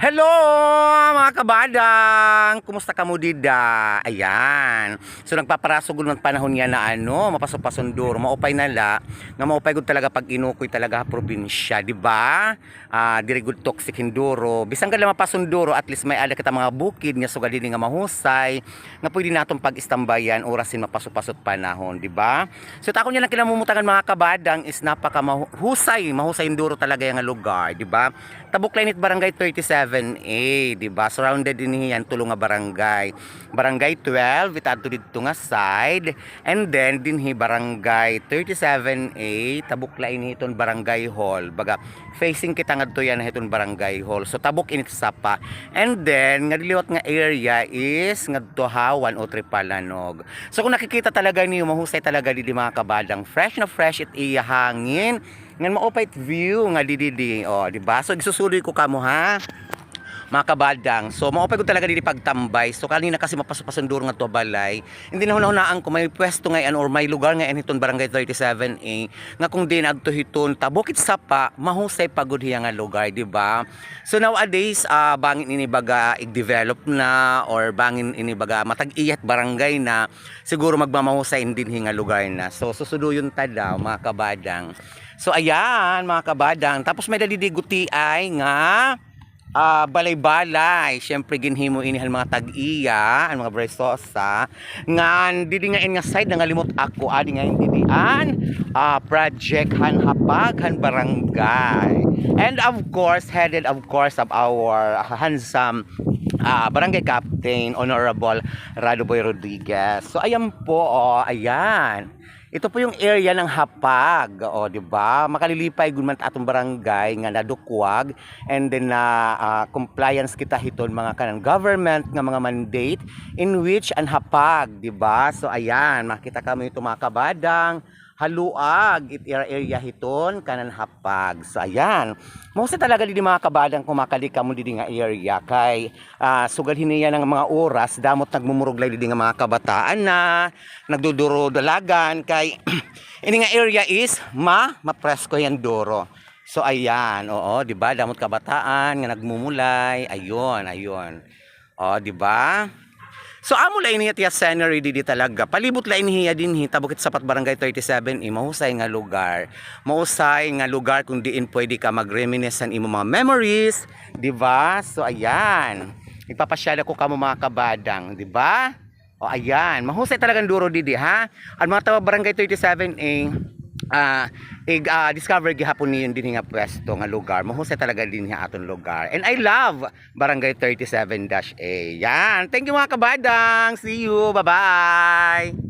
Hello mga kabadang! Kumusta ka mo dida? Ayan. So nagpaparasog ng panahon nga na mapasok-pasunduro, maupay nala, nga maupay gud talaga pag inukoy talaga probinsya, di ba? Diri gud toxic hinduro. Bisan ka lang mapasunduro, at least may ala kita mga bukid nga sugad dinhi nga mahusay, nga pwede naton pag-istambayan orasin mapasok-pasok panahon, di ba? So tako nya lang kinamumutangan mga kabadang is napaka mahusay hinduro talaga yang lugar, di ba? Tabuklainit Barangay 37A, di ba? Surrounded din yan tulong nga barangay. Barangay 12 itato dito nga side, and then dinhi Barangay 37A tabuklain hiton Barangay Hall. Baga facing kita ngadto yan hiton Barangay Hall. So tabuk init sapa. And then nga diliwat nga area is ngadto Hawan o Tripalanog. So kung nakikita talaga niyo mahusay talaga di mga kabadang, fresh na fresh it iya hangin. Ngan maupay view nga didi, oh, di ba? So isusuloy ko kamo ha, mga kabadang. So maupay ko talaga didi pagtambay. So kanina kasi mapasok-pasunduro nga to balay. Hindi na hunahunaan ko may pwesto ngayon or may lugar ngayon hiton Barangay 37A nga kung din adto hiton tabukit sapa mahusay pagud hiya nga lugar, di ba? So nowadays bangin ini baga i-develop na or bangin ini baga matag-iyat barangay na, siguro magmamahusay din nga lugar na. So susuduyon ta daw mga kabadang. So ayan mga kabadang, tapos may dalidiguti ay nga balay-balay. Syempre ginhimo inihan mga tag-iya, ang mga bresosa nga didingain nga side nga limot ako adi nga didian project han hapag han barangay. And of course headed of our handsome barangay captain Honorable Radoboy Rodriguez. So ayan po, ayan. Ito po yung area ng hapag, o di ba? Makalilipay gud man atong barangay nga nadukwag, and then compliance kita hiton mga kanang government nga mga mandate in which ang hapag, di ba? So ayan, makita kamo ito mga kabadang, haluag it area hiton kanan hapag. So ayan, mostly talaga di mga kabadang kumakalika mo di nga area kay sugad hiniya ng mga oras damot nagmumuruglay di nga mga kabataan na nagduduro dalagan kay ini nga area is mapresko yan duro. So ayan, oo, di ba? Damot kabataan nga nagmumulay, ayun. Oh, di ba? So amo lain niya tiya scenery di talaga. Palibot lain niya din tabukit sapat Barangay 37 mahusay nga lugar. Mahusay nga lugar kung diin pwede ka mag-reminisce imo mga memories, di ba? So ayan. Ipapasyala ko kamo mga kabadang, di ba? O ayan, mahusay talagang duro didi ha. Ang mga tawa Barangay 37A discover gihapon niyon din nga pwesto nga lugar. Mahusay talaga din nga aton lugar. And I love Barangay 37-A. Yan. Thank you mga kabadang. See you. Bye-bye.